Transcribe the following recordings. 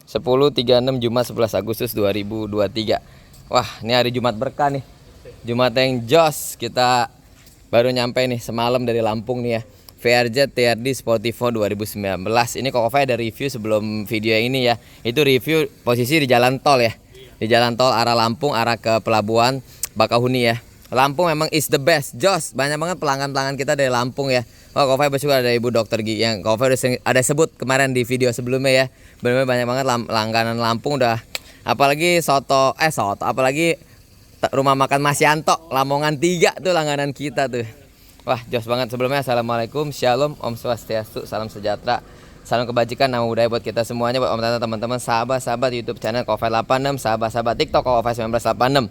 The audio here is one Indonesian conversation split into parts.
10.36 Jumat 11 Agustus 2023. Wah, ini hari Jumat berkah nih. Jumat yang jos. Kita baru nyampe nih semalam dari Lampung nih ya. VRZ TRD Sportivo 2019. Ini Kokofai ada review sebelum video yang ini ya. Itu review posisi di jalan tol ya. Di jalan tol arah Lampung, arah ke pelabuhan Bakahuni ya. Lampung memang is the best, jos. Banyak banget pelanggan-pelanggan kita dari Lampung ya. Wah, Kokofai bersyukur ada Ibu Dokter Gi yang Kokofai udah ada sebut kemarin di video sebelumnya ya. Benar-benar banyak banget langganan Lampung udah. Apalagi soto, apalagi rumah makan Mas Yanto, Lamongan 3 tuh langganan kita tuh. Wah, jos banget. Sebelumnya assalamualaikum, shalom, om swastiastu, salam sejahtera, salam kebajikan, nama budaya buat kita semuanya, buat om tante teman-teman, sahabat-sahabat YouTube channel Kokofai 86, sahabat-sahabat TikTok Kokofai 1986.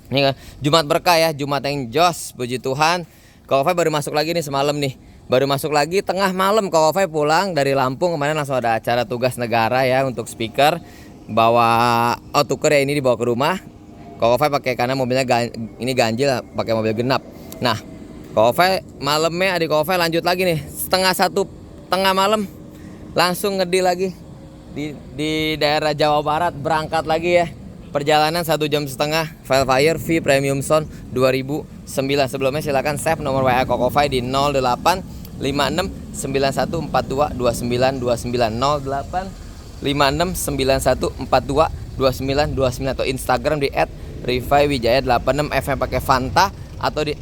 Ini Jumat berkah ya, Jumat yang jos, puji Tuhan. Kokofai baru masuk lagi nih semalam nih. Baru masuk lagi tengah malam. Kokofai pulang dari Lampung kemarin, langsung ada acara tugas negara ya untuk speaker. Bawa tuker ya, ini dibawa ke rumah. Kokofai pakai, karena mobilnya ini ganjil, pakai mobil genap. Nah, Kokofai malamnya adik Kokofai lanjut lagi nih. Setengah satu tengah malam langsung ngedi lagi di daerah Jawa Barat, berangkat lagi ya. Perjalanan 1 jam setengah, Velfire V Premium Sound 2009. Sebelumnya silakan save nomor WA Kokofai di 08 56 91 42 29 29 08 56 91 42 29 29 atau Instagram di @rifaiwijaya86 pakai Fanta, atau di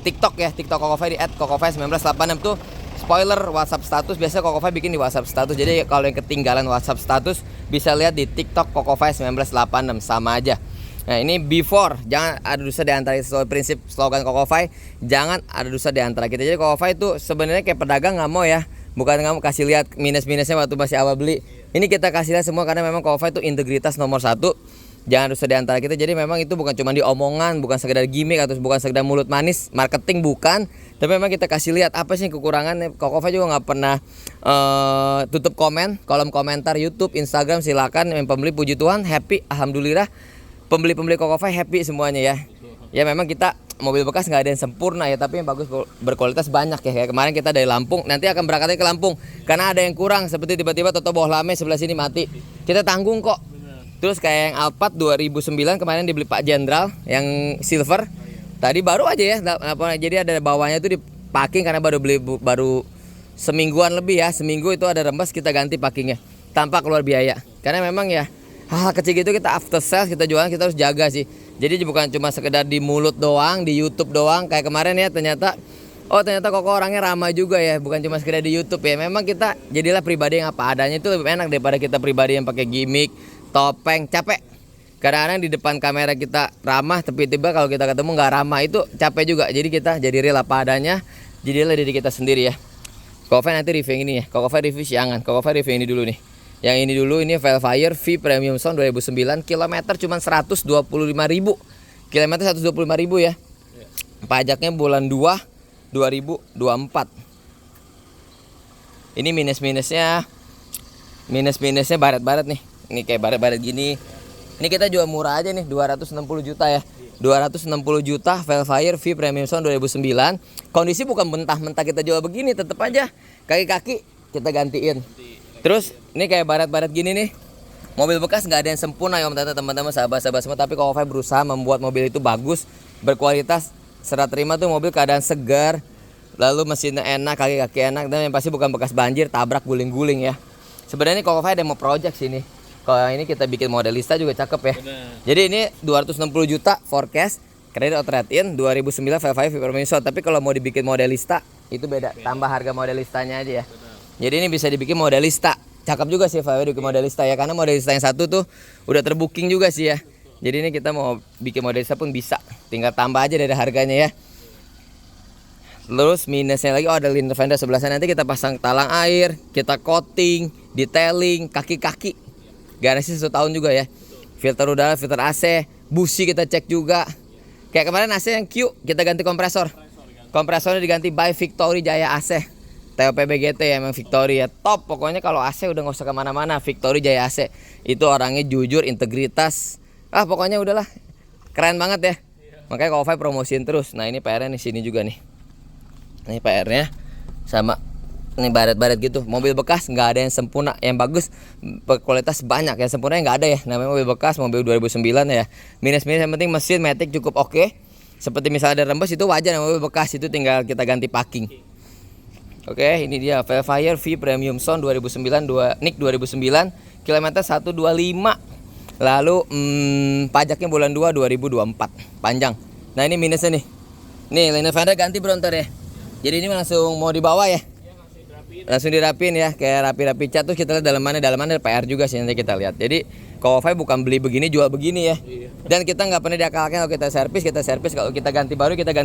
TikTok ya, TikTok Kokofai di @kokofai1986 tuh spoiler WhatsApp status. Biasa Kokofai bikin di WhatsApp status. Jadi kalau yang ketinggalan WhatsApp status bisa lihat di TikTok Kokofai 1986, sama aja. Nah, ini before, jangan ada dusta di antara, prinsip slogan Kokofai, jangan ada dusta di antara kita. Jadi Kokofai itu sebenarnya kayak pedagang, nggak mau ya, bukan nggak mau kasih lihat minus-minusnya waktu masih awal beli. Ini kita kasih lihat semua karena memang Kokofai itu integritas nomor 1. Jangan dusta di antara kita. Jadi memang itu bukan cuma diomongan, bukan sekedar gimmick atau bukan sekedar mulut manis, marketing bukan. Tapi memang kita kasih lihat apa sih kekurangannya. Kokofai juga nggak pernah tutup kolom komentar YouTube, Instagram. Silakan yang pembeli, puji Tuhan happy, alhamdulillah. Pembeli Kokofai happy semuanya ya. Ya memang kita mobil bekas nggak ada yang sempurna ya, tapi yang bagus berkualitas banyak ya. Kayak kemarin kita dari Lampung, nanti akan berangkatnya ke Lampung karena ada yang kurang, seperti tiba-tiba toto bohlame sebelah sini mati. Kita tanggung kok. Terus kayak yang Alphard 2009 kemarin dibeli Pak Jenderal yang silver. Tadi baru aja ya. Jadi ada bawahnya itu dipaking karena baru semingguan lebih ya. Seminggu itu ada rembes, kita ganti pakingnya tanpa keluar biaya. Karena memang ya hal kecil gitu kita after sales, kita jualan, kita harus jaga sih. Jadi bukan cuma sekedar di mulut doang, di YouTube doang. Kayak kemarin ya, ternyata Koko orangnya ramah juga ya, bukan cuma sekedar di YouTube ya. Memang kita jadilah pribadi yang apa adanya, itu lebih enak daripada kita pribadi yang pakai gimmick, topeng, capek. Kadang-kadang di depan kamera kita ramah, tapi tiba kalau kita ketemu nggak ramah, itu capek juga. Jadi kita jadi real apa adanya, jadilah diri kita sendiri ya. Kokofai nanti review yang ini ya, Kokofai review siangan. Kokofai review yang ini dulu nih. Yang ini dulu, ini Velfire V Premium Sound 2009, kilometer cuma 125.000. Kilometer 125.000 ya. Pajaknya bulan 2 2024. Ini minus-minusnya baret-baret nih. Ini kayak baret-baret gini. Ini kita jual murah aja nih, 260 juta ya. 260 juta Velfire V Premium Sound 2009. Kondisi bukan mentah-mentah kita jual begini, tetap aja kaki-kaki kita gantiin. Terus ini kayak baret-baret gini nih. Mobil bekas nggak ada yang sempurna ya teman-teman, sahabat-sahabat semua. Tapi Kokofai berusaha membuat mobil itu bagus, berkualitas. Serah terima tuh mobil keadaan segar, lalu mesinnya enak, kaki-kaki enak, dan yang pasti bukan bekas banjir, tabrak, guling-guling ya. Sebenarnya Kokofai ada mau project sini. Kalau ini kita bikin modelista juga cakep ya. Bener. Jadi ini 260 juta forecast, kredit outright-in 2009 Velfire Premium Sound. Tapi kalau mau dibikin modelista itu beda, tambah harga modelistanya aja ya. Bener. Jadi ini bisa dibikin modelista. Cakep juga sih Velfire bikin modelista ya, karena modelista yang satu tuh udah terbooking juga sih ya. Jadi ini kita mau bikin modelista pun bisa, tinggal tambah aja dari harganya ya. Terus minusnya lagi, ada liner fender sebelah sana, nanti kita pasang talang air, kita coating, detailing, kaki-kaki. Garansi 1 tahun juga ya. Filter udara, filter AC, busi kita cek juga. Kayak kemarin AC yang Q, kita ganti kompresor. Kompresornya diganti by Victory Jaya AC. TOPB GT ya, emang Victory ya top. Pokoknya kalau AC udah nggak usah kemana-mana, Victory Jaya AC. Itu orangnya jujur, integritas. Pokoknya udahlah, keren banget ya. Makanya Kokofai promosiin terus. Nah ini PR-nya di sini juga nih. Ini PR-nya sama Ini baret-baret gitu. Mobil bekas nggak ada yang sempurna, yang bagus kualitas banyak, yang sempurna nggak ada ya. Namanya mobil bekas, mobil 2009 ya. Minus-minus yang penting mesin matic cukup oke. Seperti misalnya ada rembes itu wajar, mobil bekas itu tinggal kita ganti packing. Oke, ini dia Velfire V Premium Sound 2009 NIK 2009 kilometer 125. Lalu pajaknya bulan 2 2024 panjang. Nah ini minusnya nih. Nih liner fender ganti bro ntar ya. Jadi ini langsung mau dibawa ya. Langsung dirapin ya, kayak rapi-rapi cat. Tuh kita lihat dalamannya PR juga sih nanti kita lihat. Jadi Kawafai bukan beli begini jual begini ya. Dan kita nggak pernah diakalkan kalau kita servis, kalau kita ganti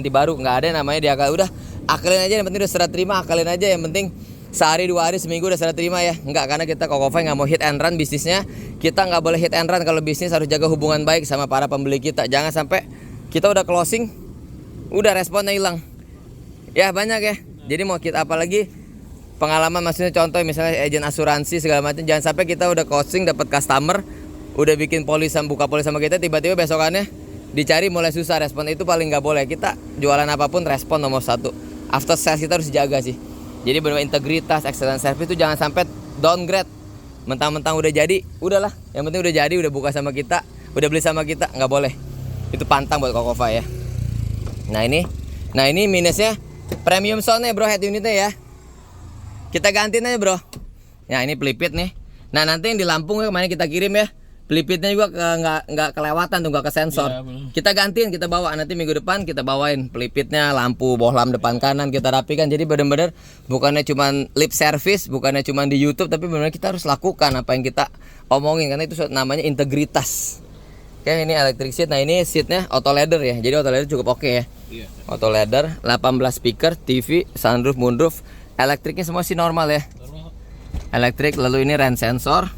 baru nggak ada yang namanya diakal. Udah akalin aja, yang penting udah serah terima, akalin aja, yang penting sehari 2 hari seminggu udah serah terima ya. Enggak, karena kita Kawafai nggak mau hit and run bisnisnya. Kita nggak boleh hit and run kalau bisnis, harus jaga hubungan baik sama para pembeli kita. Jangan sampai kita udah closing udah responnya hilang ya, banyak ya. Jadi mau kita apalagi pengalaman, maksudnya contoh misalnya agen asuransi segala macam, jangan sampai kita udah closing dapat customer, udah bikin polis, buka polis sama kita, tiba-tiba besokannya dicari mulai susah respon. Itu paling nggak boleh. Kita jualan apapun respon nomor 1. After sales kita harus jaga sih. Jadi benar integritas, excellent service itu jangan sampai downgrade. Mentang-mentang udah jadi, udahlah. Yang penting udah jadi, udah buka sama kita, udah beli sama kita, nggak boleh. Itu pantang buat Kawafai ya. Nah ini minusnya premium soundnya bro, head unitnya ya. Kita gantiin aja bro. Nah ini pelipit nih. Nah nanti yang di Lampung kemarin kita kirim ya, pelipitnya juga nggak kelewatan tuh, nggak ke sensor. Ya, kita gantiin, kita bawa nanti minggu depan kita bawain pelipitnya, lampu bohlam depan kanan kita rapikan. Jadi bener-bener bukannya cuman lip service, bukannya cuman di YouTube, tapi bener-bener kita harus lakukan apa yang kita omongin, karena itu namanya integritas. Oke, ini electric seat. Nah ini seatnya auto leather ya, jadi auto leather cukup oke ya. Iya. Auto leather, 18 speaker, TV, sunroof, moonroof, elektriknya semua sih normal ya. Normal. Elektrik, lalu ini rain sensor,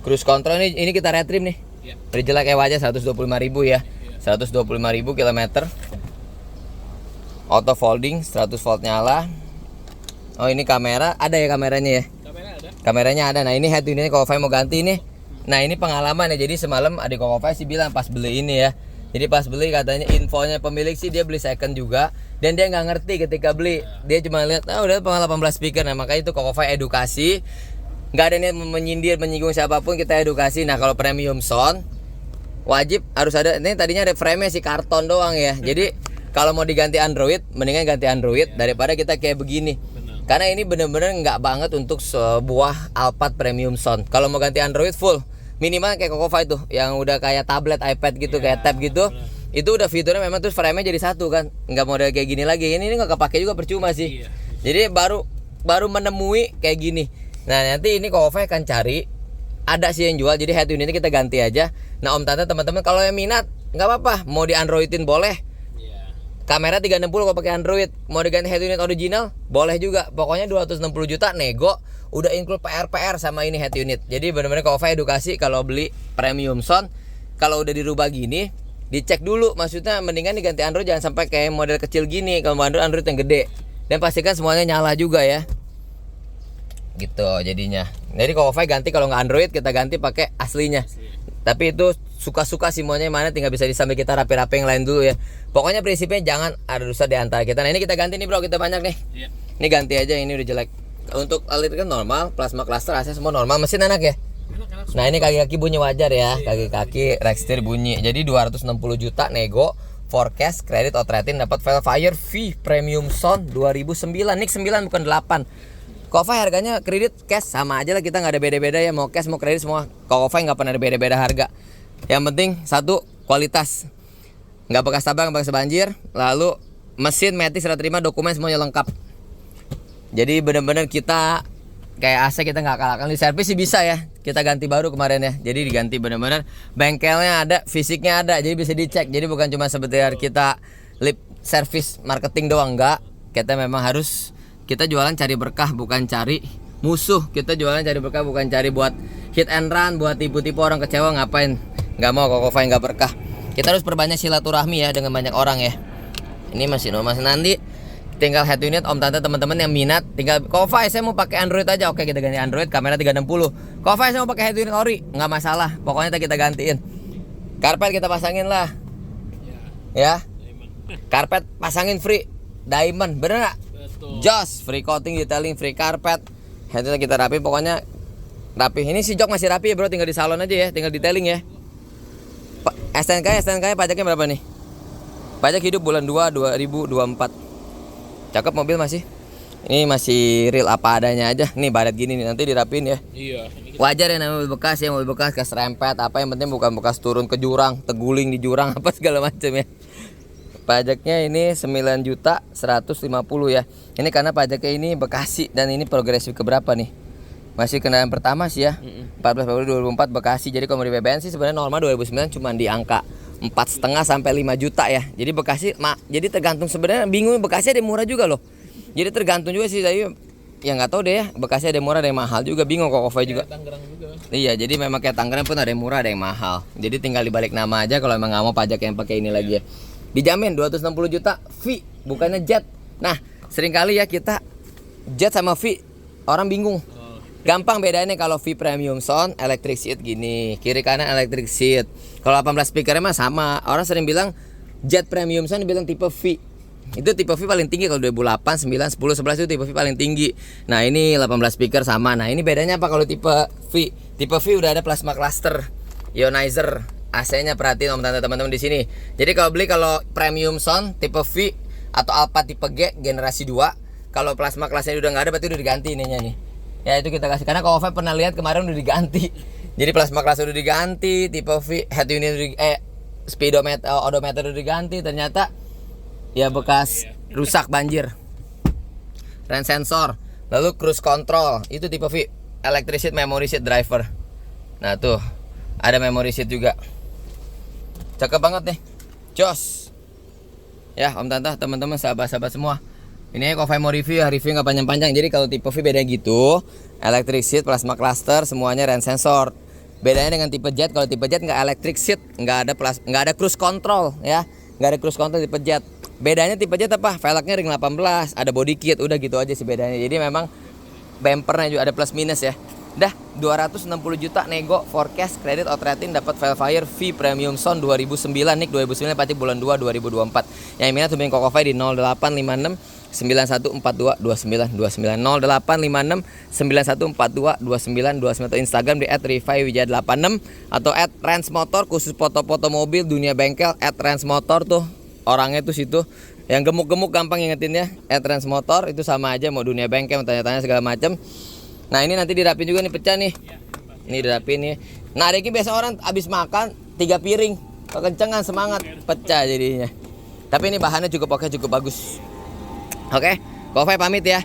cruise control ini kita retrim nih. Iya. Dari jelek kayak wajah 125.000 ya. Iya. 125.000 km. Auto folding, 100 volt nyala. Oh ini kamera, ada ya kameranya ya. Kamera ada. Kameranya ada. Nah ini head unitnya Kawafai mau ganti nih. Nah ini pengalaman ya, jadi semalam adik Kawafai sih bilang pas beli ini ya. Jadi pas beli katanya infonya pemilik sih dia beli second juga. Dan dia nggak ngerti ketika beli. Dia cuma lihat, udah 18 speaker. Nah makanya itu Kawafai edukasi. Nggak ada niat menyindir, menyinggung siapapun, kita edukasi. Nah kalau premium sound, wajib harus ada. Ini tadinya ada frame-nya sih karton doang ya. Jadi kalau mau diganti Android, mendingan ganti Android daripada kita kayak begini. Karena ini bener-bener nggak banget untuk sebuah Alphard premium sound. Kalau mau ganti Android full, minimal kayak Kawafai tuh yang udah kayak tablet, iPad gitu, kayak tab gitu. Itu udah fiturnya memang terus frame-nya jadi satu kan. Nggak model kayak gini lagi. Ini nggak kepake juga, percuma sih. Jadi baru menemui kayak gini. Nah nanti ini Kawafai akan cari, ada sih yang jual. Jadi head unitnya kita ganti aja. Nah om tante teman-teman kalau yang minat nggak apa-apa, mau di Androidin boleh. Kamera 360 kalau pakai Android, mau diganti head unit original boleh juga. Pokoknya 260 juta nego, udah include PR sama ini head unit. Jadi benar-benar Kawafai edukasi kalau beli premium sound, kalau udah dirubah gini, dicek dulu. Maksudnya mendingan diganti Android, jangan sampai kayak model kecil gini. Kalau Android yang gede, dan pastikan semuanya nyala juga ya. Gitu jadinya. Jadi Kawafai ganti kalau nggak Android, kita ganti pakai aslinya. Tapi itu suka-suka sih maunya mana, tinggal bisa disambil kita rapi-rapi yang lain dulu ya. Pokoknya prinsipnya jangan ada dosa di antara kita. Nah ini kita ganti nih bro, kita banyak nih. Iya. Ini ganti aja, ini udah jelek. Untuk listrik kan normal, plasma cluster, AC semua normal, mesin enak ya. Enak. Nah ini kaki-kaki bunyi wajar ya, kaki-kaki rekstir bunyi. Jadi 260 juta nego, forecast, kredit, outrightin, dapat Velfire V Premium Sound 2009, NIK 9 bukan 8. Kawafai harganya kredit cash sama aja lah, kita nggak ada beda-beda ya, mau cash mau kredit semua. Kawafai nggak pernah ada beda-beda harga. Yang penting satu, kualitas, nggak bekas tabrak, nggak bekas banjir. Lalu mesin matic serah terima, dokumen semuanya lengkap. Jadi benar-benar kita kayak AC kita nggak kalahkan. Di servis sih bisa ya, kita ganti baru kemarin ya. Jadi diganti benar-benar, bengkelnya ada, fisiknya ada, jadi bisa dicek. Jadi bukan cuma seperti kita lip service marketing doang, enggak. Kita memang harus, kita jualan cari berkah bukan cari musuh. Kita jualan cari berkah bukan cari buat hit and run, buat tipu-tipu orang kecewa, ngapain. Nggak mau Kawafai nggak berkah. Kita harus perbanyak silaturahmi ya dengan banyak orang ya. Ini masih nanti tinggal head unit om tante teman-teman yang minat, tinggal Kawafai saya mau pakai Android aja, oke kita ganti Android, kamera 360. Kawafai saya mau pakai head unit ori, nggak masalah, pokoknya kita gantiin. Karpet kita pasangin lah ya, karpet pasangin free diamond, bener nggak? Jos, free coating, detailing, free carpet. Headnya kita rapi, pokoknya rapi. Ini si jok masih rapi ya bro, tinggal di salon aja ya, tinggal detailing ya. STNK pajaknya berapa nih? Pajak hidup bulan 2 2024. Cakep mobil masih. Ini masih real apa adanya aja. Nih baret gini nih, nanti dirapin ya. Iya. Wajar ya namanya mobil bekas ya, mobil bekas keserempet apa, yang penting bukan bekas turun ke jurang, teguling di jurang apa segala macam ya. Pajaknya ini 9.150.000 ya. Ini karena pajaknya ini Bekasi dan ini progresif ke berapa nih? Masih kendaraan pertama sih ya. 14 Februari 2004 Bekasi. Jadi kalau mau di BBM sih sebenarnya normal 2009 cuma di angka 4,5 sampai 5 juta ya. Jadi Bekasi jadi tergantung, sebenarnya bingung, Bekasi ada yang murah juga loh. Jadi tergantung juga sih, tapi ya nggak tahu deh ya. Bekasi ada yang murah, ada yang mahal juga, bingung kok Kofai juga. Tangerang juga. Iya, jadi memang kayak Tangerang pun ada yang murah, ada yang mahal. Jadi tinggal dibalik nama aja kalau emang nggak mau pajak yang pakai ini lagi ya. Dijamin 260 juta fee, bukannya jet. Nah, seringkali ya kita jet sama fee orang bingung. Gampang bedanya, kalau fee premium sound electric seat gini, kiri kanan electric seat. Kalau 18 speakernya mah sama. Orang sering bilang jet premium sound dibilang tipe V. Itu tipe V paling tinggi kalau 2008, 9, 10, 11 itu tipe V paling tinggi. Nah, ini 18 speaker sama. Nah, ini bedanya apa kalau tipe V? Tipe V udah ada plasma cluster, ionizer, AC-nya, perhatiin om tante teman-teman di sini. Jadi kalau premium sound tipe V atau Alpha tipe G generasi 2, kalau plasma clusternya udah nggak ada berarti udah diganti ininya nih. Ya itu kita kasih, karena kalau pernah lihat kemarin udah diganti. Jadi plasma cluster udah diganti, tipe V, head unit speedometer, odometer udah diganti, ternyata ya bekas rusak banjir. Rain sensor, lalu cruise control, itu tipe V, electric seat, memory seat, driver. Nah tuh, ada memory seat juga. Cakep banget nih, jos. Ya om tante, teman-teman, sahabat-sahabat semua, ini Kofai mau review ya, review nggak panjang-panjang. Jadi kalau tipe V beda gitu, electric seat, plasma cluster, semuanya rain sensor. Bedanya dengan tipe jet, kalau tipe jet nggak electric seat, nggak ada cruise control ya, nggak ada cruise control tipe jet. Bedanya tipe jet apa? Velgnya ring 18, ada body kit, udah gitu aja sih bedanya. Jadi memang bumpernya juga ada plus minus ya. Dah 260 juta nego forecast kredit outrating, dapat Velfire V Premium Sound 2009 nih, 2009 pasti bulan 2 2024. Yang minat hubungin Kokofai di 0856 9142 2929 0856 9142 2929 atau Instagram di @rifaiwijaya86 atau @ransmotor, khusus foto-foto mobil dunia bengkel @ransmotor tuh orangnya tuh situ. Yang gemuk-gemuk gampang ingetinnya @ransmotor, itu sama aja mau dunia bengkel, mau tanya-tanya segala macam. Nah ini nanti dirapin juga nih, pecah nih. Ini dirapin nih. Nah Reki biasa orang abis makan 3 piring, kekencengan semangat, pecah jadinya. Tapi ini bahannya cukup oke, cukup bagus. Oke, Kofai pamit ya.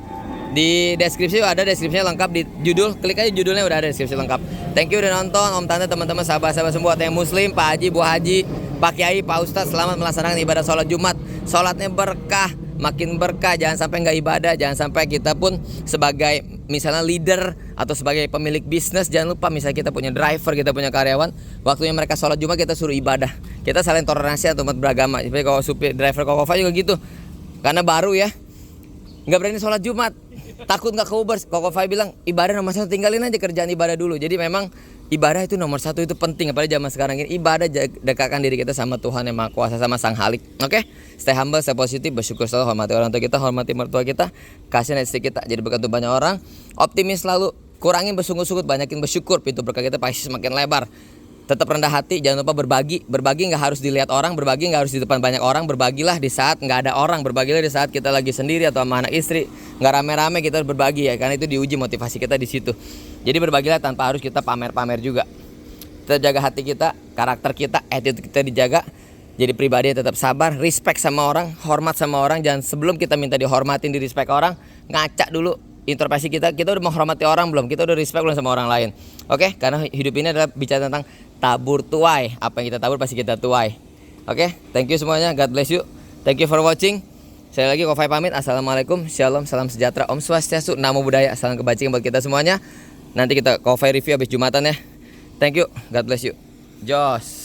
Di deskripsi ada deskripsinya lengkap, di judul, klik aja judulnya udah ada deskripsi lengkap. Thank you udah nonton, om tante, teman-teman, sahabat-sahabat semua, yang muslim, Pak Haji, Bu Haji, Pak Kiai, Pak Ustadz, selamat melaksanakan ibadah sholat Jumat. Sholatnya berkah, makin berkah, jangan sampai nggak ibadah, jangan sampai kita pun sebagai misalnya leader atau sebagai pemilik bisnis, jangan lupa misalnya kita punya driver, kita punya karyawan, waktunya mereka sholat Jumat kita suruh ibadah. Kita saling toleransi atau umat beragama. Seperti kalau supir driver Kokofai juga gitu, karena baru ya, nggak berani sholat Jumat, takut nggak ke Uber. Kokofai bilang ibadah nomor 1, tinggalin aja kerjaan ibadah dulu. Jadi memang ibadah itu nomor 1, itu penting, apalagi zaman sekarang ini. Ibadah dekatkan diri kita sama Tuhan yang Maha Kuasa, sama Sang Halik. Oke? Stay humble, stay positif, bersyukur selalu, hormati orang tua kita, hormati mertua kita, kasihan istri kita, jadi berkat untuk banyak orang. Optimis selalu, kurangin bersungut-sungut, banyakin bersyukur, pintu berkah kita pasti semakin lebar. Tetap rendah hati, jangan lupa berbagi. Berbagi nggak harus dilihat orang, berbagi nggak harus di depan banyak orang. Berbagilah di saat nggak ada orang, berbagilah di saat kita lagi sendiri atau sama anak istri, nggak rame-rame, kita berbagi ya, karena itu diuji motivasi kita di situ. Jadi berbagilah tanpa harus kita pamer-pamer juga. Kita jaga hati kita, karakter kita, attitude kita dijaga. Jadi pribadi yang tetap sabar, respect sama orang, hormat sama orang. Jangan sebelum kita minta dihormatin, di respect orang, ngaca dulu introspeksi kita udah menghormati orang belum, kita udah respect belum sama orang lain. Oke? Karena hidup ini adalah bicara tentang tabur tuai. Apa yang kita tabur pasti kita tuai. Oke? Thank you semuanya, God bless you. Thank you for watching. Sekali lagi Kofai pamit. Assalamualaikum, shalom, salam sejahtera, Om Swastiastu, Namo Buddhaya, salam kebajikan buat kita semuanya. Nanti kita Kofai review habis Jumatan ya. Thank you, God bless you. Jos.